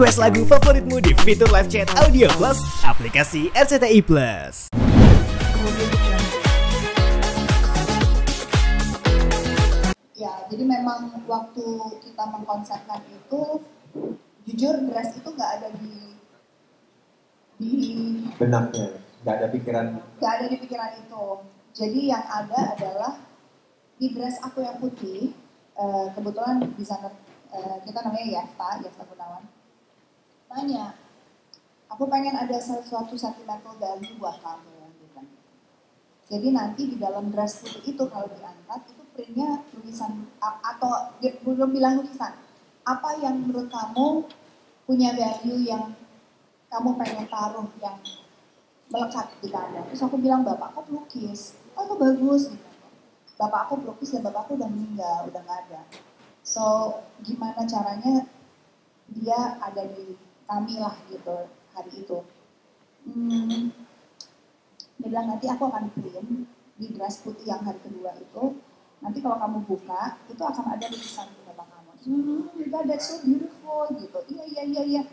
Request lagu favoritmu di fitur live chat Audio Plus, aplikasi RCTI Plus. Ya, jadi memang waktu kita mengkonsepkan itu, jujur dress itu nggak ada di benaknya, nggak ada di pikiran itu. Jadi yang ada adalah di dress aku yang putih, kebetulan desainer kita namanya Yafta Gunawan, tanya, aku pengen ada sesuatu sentimental value buat kamu, gitu. Jadi nanti di dalam dress putih itu kalau diangkat itu printnya tulisan atau belum bilang tulisan, apa yang menurut kamu punya value yang kamu pengen taruh yang melekat di kamu. Terus aku bilang bapakku pelukis, oh itu bagus gitu. Bapak aku pelukis dan bapak aku udah meninggal, udah nggak ada. So gimana caranya dia ada di kami lah gitu hari itu. Dia bilang nanti aku akan print di dress putih yang hari kedua itu. Nanti kalau kamu buka itu akan ada lukisan bapak kamu. God, that's so beautiful gitu. Iya.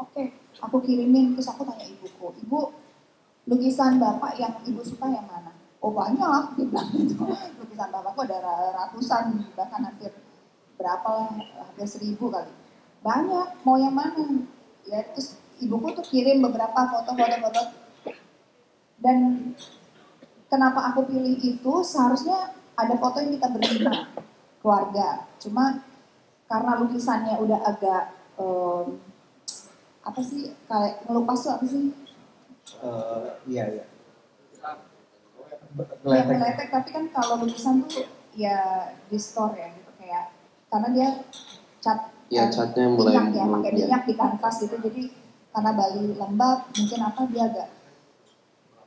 Oke, aku kirimin terus aku tanya ibuku, ibu lukisan bapak yang ibu suka yang mana? Oh banyak, dia bilang gitu. Lukisan bapakku ada ratusan, bahkan hampir berapa lah, hampir 1000 kali. Banyak, mau yang mana? Ya terus ibuku tuh kirim beberapa foto. Dan kenapa aku pilih itu, seharusnya ada foto yang kita berlima, keluarga. Cuma karena lukisannya udah agak, apa sih, kayak ngelupas tuh apa sih? Iya. Meletek, tapi kan kalau lukisan tuh ya di store ya gitu kayak karena dia catnya mulai minyak ya, pakai minyak di kanvas gitu, jadi karena Bali lembab mungkin apa dia agak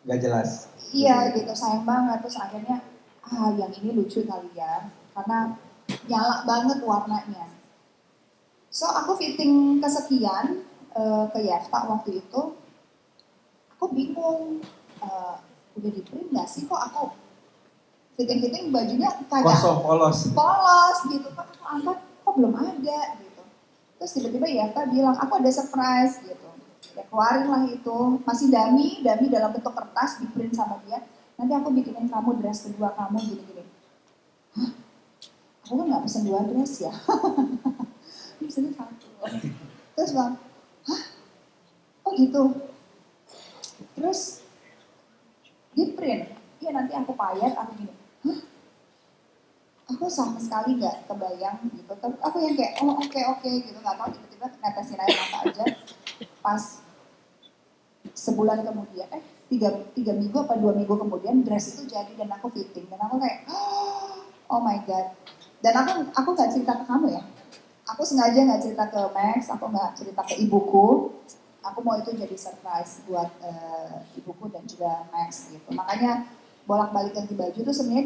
nggak jelas. Iya gitu, sayang banget. Terus akhirnya yang ini lucu kali ya karena nyala banget warnanya. So aku fitting kesekian ke Yafta waktu itu, aku bingung. Udah di print gak sih kok aku fitting bajunya kagak kosong, polos gitu, kan aku angkat kok belum ada gitu. Terus tiba-tiba Yafta bilang aku ada surprise gitu, ya keluarin lah itu, masih dummy dalam bentuk kertas di print sama dia, nanti aku bikinin kamu dress kedua kamu gini-gini. Hah? Aku kan gak pesen 2 dress ya. Pesennya 1. Terus bang, hah? Oh gitu. Terus di print, iya nanti aku payet, aku gini, hah? Aku sama sekali gak kebayang gitu, aku yang kayak, oh oke gitu, gak tau tiba-tiba netesin air mata aja, pas sebulan kemudian, 3 minggu apa 2 minggu kemudian, dress itu jadi dan aku fitting, dan aku kayak, oh my god, dan aku gak cerita ke kamu ya, aku sengaja gak cerita ke Max, aku gak cerita ke ibuku, aku mau itu jadi surprise buat ibuku dan juga Max gitu. Makanya bolak-balik ganti baju itu sebenarnya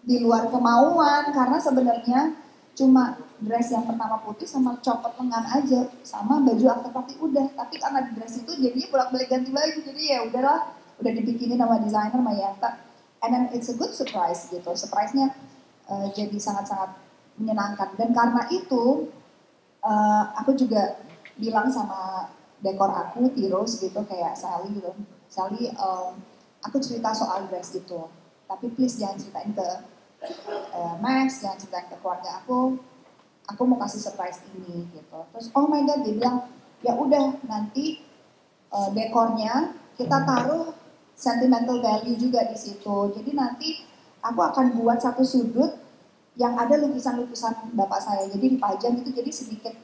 di luar kemauan, karena sebenarnya cuma dress yang pertama putih sama copot lengan aja, sama baju afterparty udah. Tapi karena dress itu jadinya bolak-balik ganti baju, jadi ya udahlah, udah dibikinin sama desainer sama Yanta. And then it's a good surprise gitu. Surprise-nya jadi sangat-sangat menyenangkan. Dan karena itu aku juga bilang sama dekor aku, Tiros gitu, kayak Sally gitu. Sally, aku cerita soal dress gitu, tapi please jangan ceritain ke Max, jangan ceritain ke keluarga aku mau kasih surprise ini gitu. Terus oh my god, dia bilang, ya udah nanti dekornya kita taruh sentimental value juga di situ. Jadi nanti aku akan buat satu sudut yang ada lukisan-lukisan bapak saya, jadi dipajang itu, jadi sedikit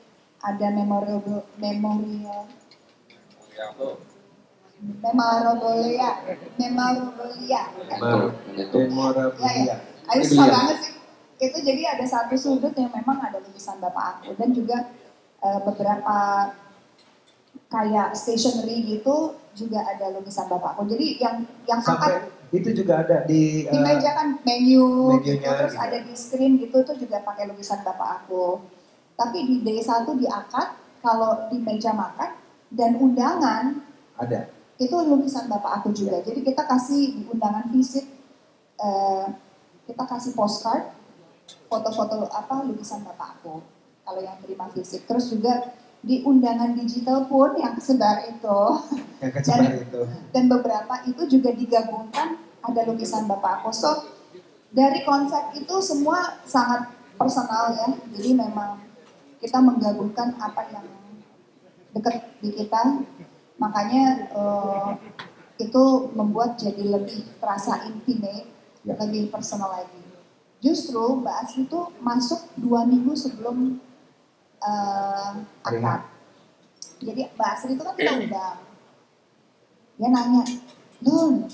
ada memorabilia. Ayo susah banget sih. Itu jadi ada satu sudut yang memang ada lukisan bapak aku, dan juga beberapa kayak stationery gitu juga ada lukisan bapak aku. Jadi yang angkat itu juga ada di meja kan menu gitu, terus gitu. ada di screen gitu tuh juga pakai lukisan bapak aku. Tapi di D1 diangkat, kalau di meja makan dan undangan ada. Itu lukisan bapak aku juga. Jadi kita kasih di undangan visit, kita kasih postcard, foto-foto lukisan bapak aku. kalau yang terima fisik. Terus juga di undangan digital pun yang kesebar itu. Yang kesebar itu. Dan beberapa itu juga digabungkan ada lukisan Bapak aku. So dari konsep itu semua sangat personal ya. Jadi memang kita menggabungkan apa yang dekat di kita. Makanya itu membuat jadi lebih terasa intimate, lebih personal lagi. Justru Mbak Asri itu masuk 2 minggu sebelum akad. Jadi Mbak Asri itu kan kita undang. Dia nanya, Nun,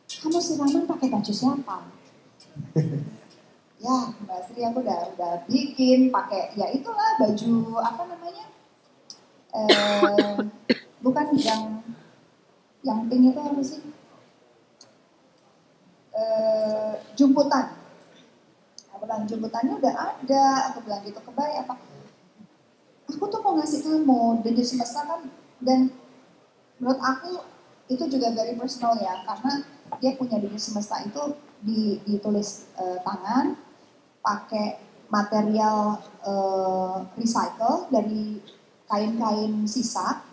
kamu siraman pakai baju siapa? Ya Mbak Asri aku udah bikin pakai, ya itulah baju apa namanya? Bukan yang pink itu apa sih? Jumputan. Aku bilang jumputannya udah ada, aku bilang gitu kebaya apa? Aku tuh mau ngasih kamu dari semesta kan, dan menurut aku itu juga very personal ya, karena dia punya dari semesta itu ditulis tangan, pakai material recycle dari kain-kain sisa.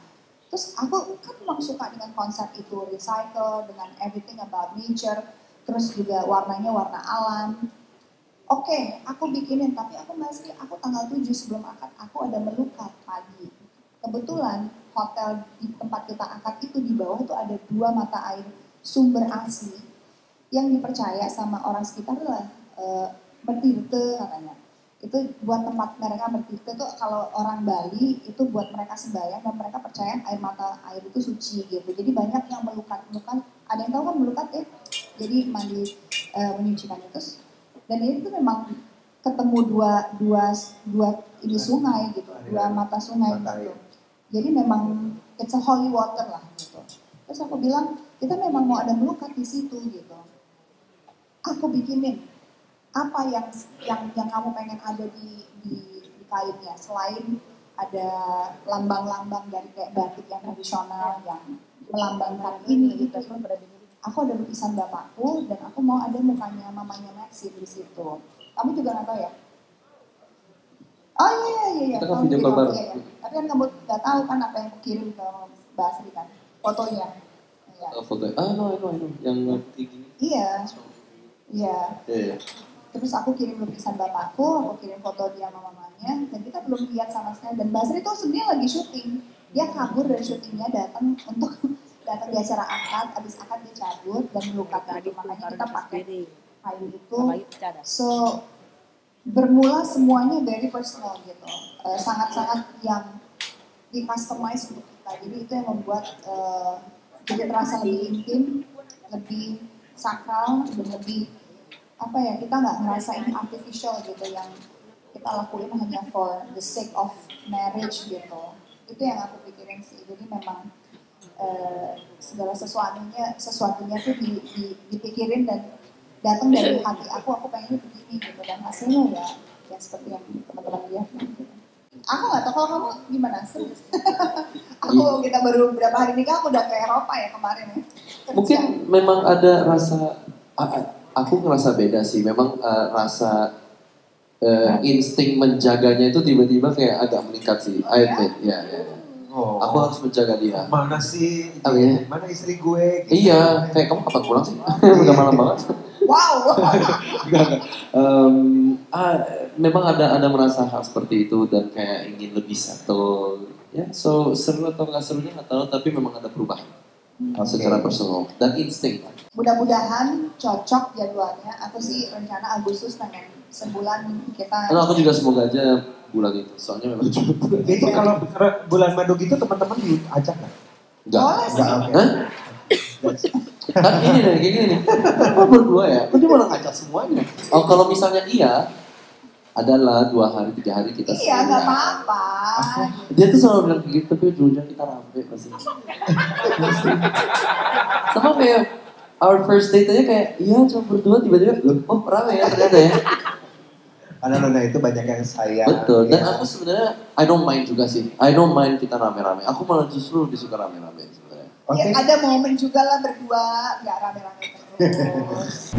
Terus aku kan memang suka dengan konsep itu, recycle, dengan everything about nature, terus juga warnanya warna alam. Oke, aku bikinin, tapi aku masih, aku tanggal 7 sebelum akad, aku ada melukat pagi. Kebetulan hotel di tempat kita akad itu di bawah itu ada 2 mata air sumber asli yang dipercaya sama orang sekitar adalah bertirte katanya. Itu buat tempat mereka bertirte tuh kalau orang Bali itu buat mereka sembahyang dan mereka percaya air mata air itu suci gitu. Jadi banyak yang melukat. Ada yang tahu kan melukat ya? Jadi mandi menyucikan itu. Dan itu memang ketemu dua ini sungai gitu, 2 mata sungai gitu. Jadi memang it's a holy water lah gitu. Terus aku bilang kita memang mau ada melukat di situ gitu. Aku bikinin apa yang kamu pengen ada di kainnya, selain ada lambang-lambang dari kayak batik yang tradisional yang melambangkan ini gitu. Aku ada lukisan bapakku dan aku mau ada mukanya mamanya Maxi di situ. Kamu juga nggak tahu ya? Oh iya. Kita kan video call baru. Iya. Tapi kan kamu nggak tahu kan apa yang aku kirim ke Mbak Asri kan, fotonya. Iya. Foto, no, yang tinggi. Iya. Terus aku kirim lukisan bapakku, aku kirim foto dia sama mamanya, dan kita belum lihat sama sekali. Dan Mbak Asri itu sebenarnya lagi syuting, dia kabur dari syutingnya datang di acara akad, abis akad dia cabut dan melukat lagi, makanya kita pakai kayu itu. So bermula semuanya very personal gitu, sangat-sangat yang di customize untuk kita. Jadi itu yang membuat jadi terasa lebih intim, lebih sakral, dan lebih apa ya, kita nggak ngerasa ini artificial gitu yang kita lakuin hanya for the sake of marriage gitu. Itu yang aku pikirin sih. Jadi memang segala sesuatunya tuh dipikirin dan datang dari hati aku pengennya begini gitu, dan hasilnya ya seperti yang teman-teman lihat gitu. Aku nggak tahu kalau kamu gimana sih. Kita baru berapa hari nikah, aku udah ke Eropa ya kemarin ya. Mungkin memang ada rasa, aku ngerasa beda sih, memang rasa insting menjaganya itu tiba-tiba kayak agak meningkat sih. Ya. Oh. Aku harus menjaga dia. Mana sih? Ya? Mana istri gue? Gitu. Iya, kayak kamu kapan pulang sih? Udah malam banget. Wow. Memang ada merasa hal seperti itu dan kayak ingin lebih settle. Ya, so seru atau nggak serunya nggak tahu, tapi memang ada perubahan secara personal dan insting. Mudah-mudahan cocok jadwalnya. Aku sih rencana Agustus pengen sebulan kita. Nah, aku juga semoga aja bulan itu, soalnya memang cuma bulan itu. Kalau bulan madu gitu teman-teman diajak nggak? Enggak. Kan ini nih, kayak gini nih. Apa berdua ya? Kok dia malah ngajak semuanya? Oh, kalau misalnya iya, adalah 2 hari, 3 hari kita. Iya, nggak apa-apa. Dia tuh selalu bilang kayak gitu, tapi ujungnya kita rame pasti. Sama kayak our first date aja kayak, iya cuma berdua, tiba-tiba, oh rame ya ternyata ya. Anak-anak itu banyak yang sayang. Betul, dan aku sebenarnya I don't mind juga sih. I don't mind kita rame-rame. Aku malah justru lebih suka rame-rame sebenarnya. Okay. Ya, ada momen juga lah berdua, nggak rame-rame terus.